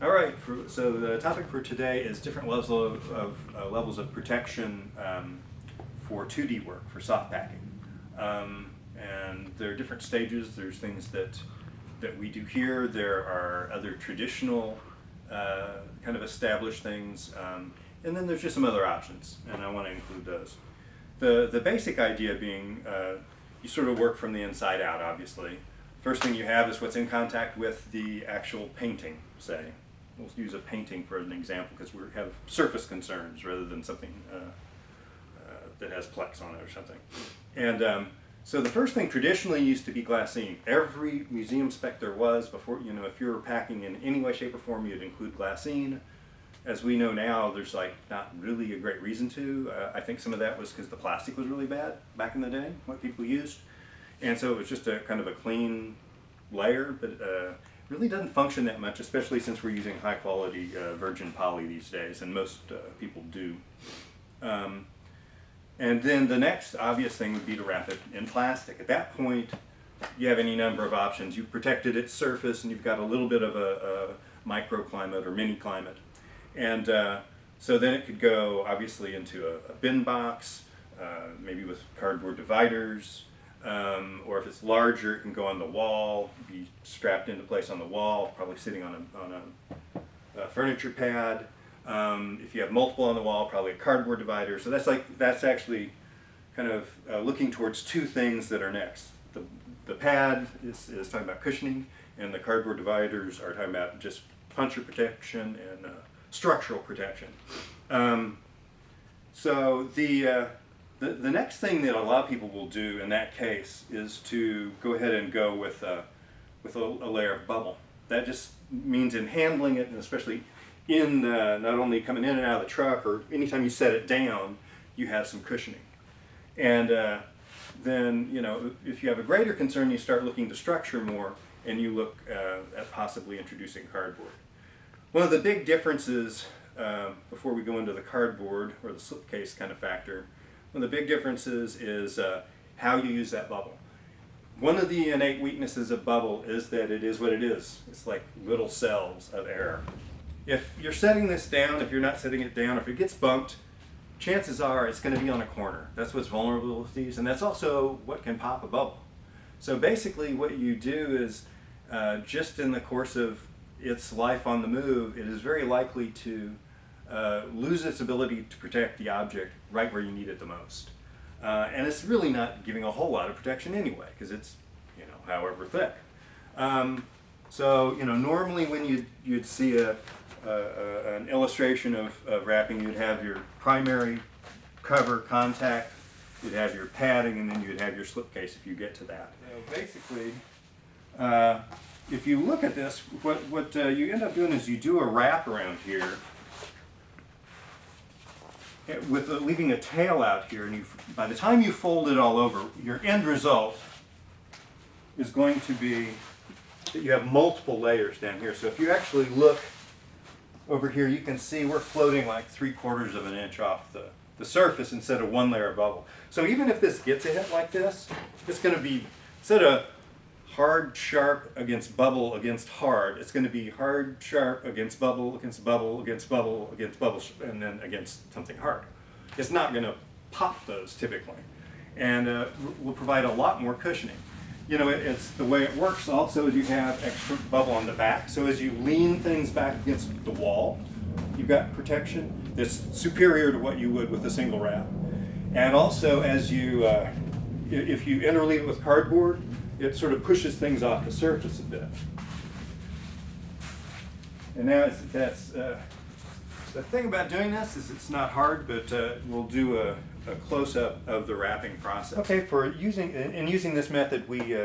All right, so the topic for today is different levels of protection for 2D work, for soft packing. And there are different stages. There's things that we do here. There are other traditional kind of established things. And then there's just some other options, and I want to include those. The basic idea being you sort of work from the inside out, obviously. First thing you have is what's in contact with the actual painting, say. We'll use a painting for an example because we have surface concerns rather than something that has Plex on it or something. And so the first thing traditionally used to be glassine. Every museum spec there was before, if you were packing in any way, shape, or form, you'd include glassine. As we know now, there's not really a great reason to. I think some of that was because the plastic was really bad back in the day, what people used. And so it was just a kind of a clean layer, but really doesn't function that much, especially since we're using high quality virgin poly these days, and most people do. And then the next obvious thing would be to wrap it in plastic. At that point, you have any number of options. You've protected its surface, and you've got a little bit of a microclimate or mini climate. And so then it could go obviously into a bin box, maybe with cardboard dividers, or if it's larger, it can go on the wall, be strapped into place on the wall, probably sitting on a furniture pad. If you have multiple on the wall, probably a cardboard divider. So that's actually kind of looking towards two things that are next. The pad is talking about cushioning, and the cardboard dividers are talking about just puncture protection and structural protection. So the next thing that a lot of people will do in that case is to go ahead and go with a layer of bubble. That just means in handling it, and especially in not only coming in and out of the truck, or anytime you set it down, you have some cushioning. And then, if you have a greater concern, you start looking to structure more, and you look at possibly introducing cardboard. One of the big differences, before we go into the cardboard or the slipcase kind of factor, one of the big differences is how you use that bubble. One of the innate weaknesses of bubble is that it is what it is. It's like little cells of air. If you're setting this down, if you're not setting it down, if it gets bumped, chances are it's going to be on a corner. That's what's vulnerable with these, and that's also what can pop a bubble. So basically what you do is, just in the course of its life on the move, it is very likely to lose its ability to protect the object right where you need it the most. And it's really not giving a whole lot of protection anyway, because it's, however thick. So, normally when you'd see an illustration of wrapping, you'd have your primary cover contact, you'd have your padding, and then you'd have your slipcase if you get to that. So basically, if you look at this, what you end up doing is you do a wrap around here with leaving a tail out here, and by the time you fold it all over, your end result is going to be that you have multiple layers down here. So if you actually look over here, you can see we're floating like 3/4 of an inch off the surface instead of one layer of bubble. So even if this gets a hit like this, it's going to be, instead of hard, sharp against bubble against hard, it's going to be hard, sharp against bubble, against bubble, against bubble, against bubble, and then against something hard. It's not going to pop those typically, and will provide a lot more cushioning. It's the way it works also is you have extra bubble on the back, so as you lean things back against the wall, you've got protection that's superior to what you would with a single wrap. And also as you, if you interleave it with cardboard, it sort of pushes things off the surface a bit. And now the thing about doing this is it's not hard, but we'll do a close-up of the wrapping process. Okay, using this method, we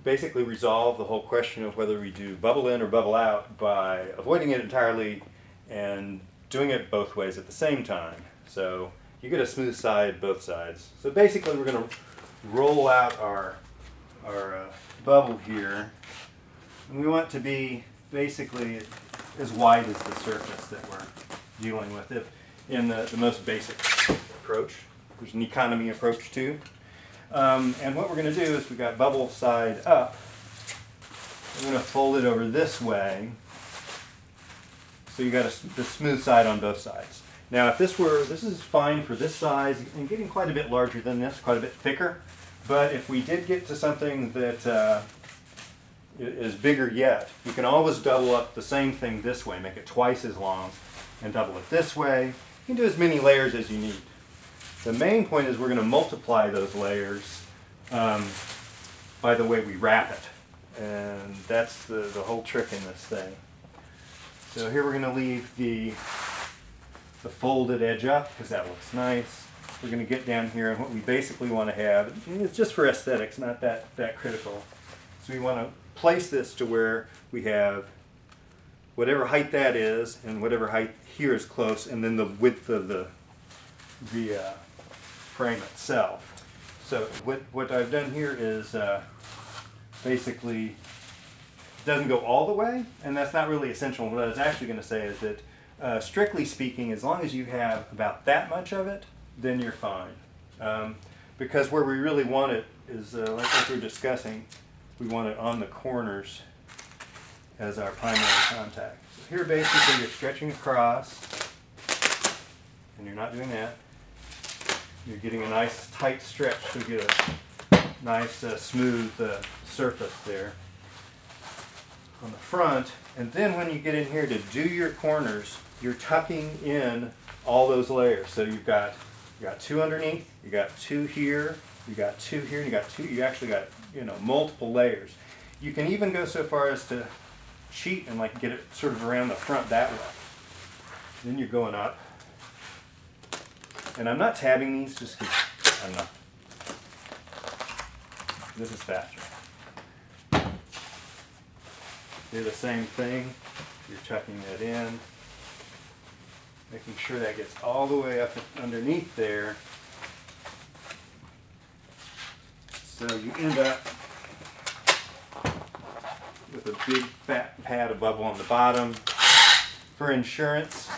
basically resolve the whole question of whether we do bubble in or bubble out by avoiding it entirely and doing it both ways at the same time. So you get a smooth side both sides. So basically we're going to roll out our bubble here, and we want to be basically as wide as the surface that we're dealing with it in the most basic approach. There's an economy approach too. And what we're going to do is we've got bubble side up. We're going to fold it over this way So you got the smooth side on both sides. Now if this is fine for this size and getting quite a bit larger than this, quite a bit thicker. But if we did get to something that is bigger yet, you can always double up the same thing this way, make it twice as long, and double it this way. You can do as many layers as you need. The main point is we're going to multiply those layers by the way we wrap it. And that's the whole trick in this thing. So here we're going to leave the folded edge up because that looks nice. We're going to get down here and what we basically want to have, and it's just for aesthetics, not that critical. So we want to place this to where we have whatever height that is and whatever height here is close, and then the width of the frame itself. So what I've done here is basically it doesn't go all the way, and that's not really essential. What I was actually going to say is that strictly speaking, as long as you have about that much of it, then you're fine. Because where we really want it is, like we were discussing, we want it on the corners as our primary contact. So here basically you're stretching across, and you're not doing that. You're getting a nice tight stretch to get a nice smooth surface there on the front. And then when you get in here to do your corners, you're tucking in all those layers. So you got two underneath, you got two here, you got two here, and you actually got multiple layers. You can even go so far as to cheat and like get it sort of around the front that way. Then you're going up. And I'm not tabbing these just because I'm not. This is faster. Do the same thing. You're tucking that in, making sure that gets all the way up underneath there. So you end up with a big fat pad of bubble on the bottom. For insurance,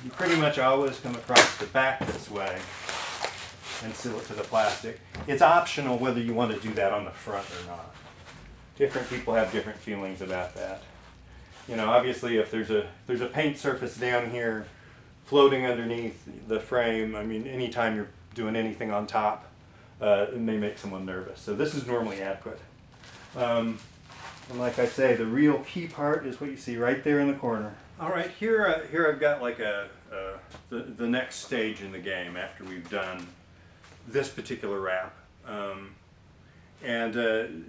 you pretty much always come across the back this way and seal it to the plastic. It's optional whether you want to do that on the front or not. Different people have different feelings about that. Obviously if there's a paint surface down here floating underneath the frame, I mean anytime you're doing anything on top, it may make someone nervous. So this is normally adequate. And like I say, the real key part is what you see right there in the corner. All right, here I've got like the next stage in the game after we've done this particular wrap. And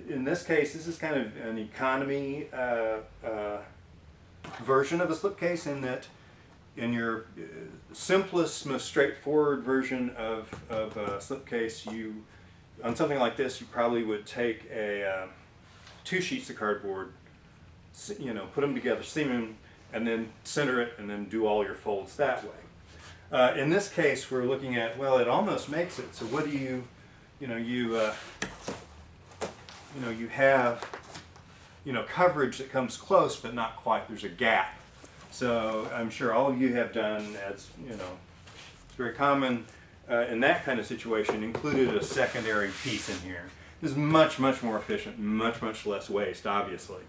in this case, this is kind of an economy version of a slipcase in that in your simplest, most straightforward version of a slipcase, on something like this, you probably would take two sheets of cardboard, put them together, seam them, and then center it, and then do all your folds that way. In this case, we're looking at, well, it almost makes it. So what do you have, coverage that comes close, but not quite. There's a gap. So I'm sure all of you have done, as it's very common in that kind of situation, included a secondary piece in here. This is much, much more efficient, much, much less waste, obviously,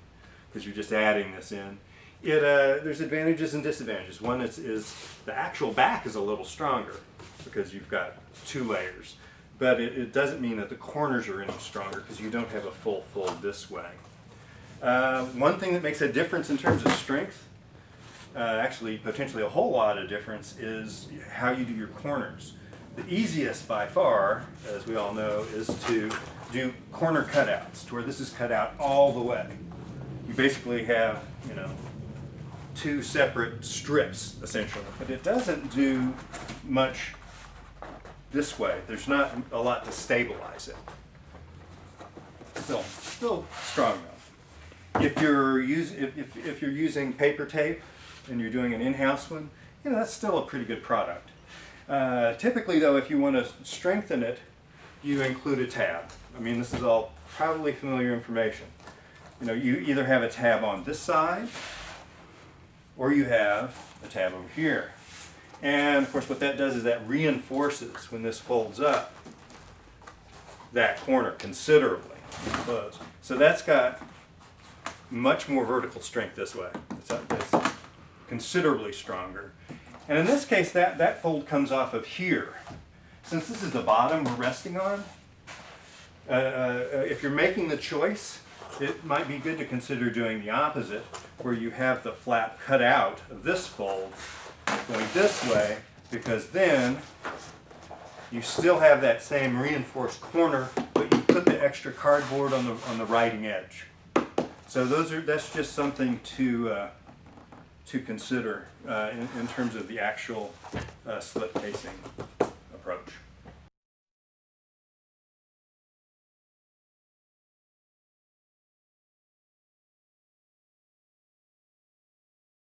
because you're just adding this in. There's advantages and disadvantages. One is the actual back is a little stronger because you've got two layers. But it doesn't mean that the corners are any stronger because you don't have a full fold this way. One thing that makes a difference in terms of strength, actually potentially a whole lot of difference, is how you do your corners. The easiest by far, as we all know, is to do corner cutouts, to where this is cut out all the way. You basically have, two separate strips, essentially. But it doesn't do much this way. There's not a lot to stabilize it. Still strong enough. If you're using paper tape and you're doing an in-house one, that's still a pretty good product. Typically, though, if you want to strengthen it, you include a tab. I mean, this is all probably familiar information. You either have a tab on this side, or you have a tab over here. And of course what that does is that reinforces, when this folds up, that corner considerably. So that's got much more vertical strength this way. It's like this. considerably stronger. And in this case, that fold comes off of here. Since this is the bottom we're resting on, if you're making the choice, it might be good to consider doing the opposite, where you have the flap cut out of this fold going this way, because then you still have that same reinforced corner, but you put the extra cardboard on the writing edge. So that's just something to consider in terms of the actual slip casing approach.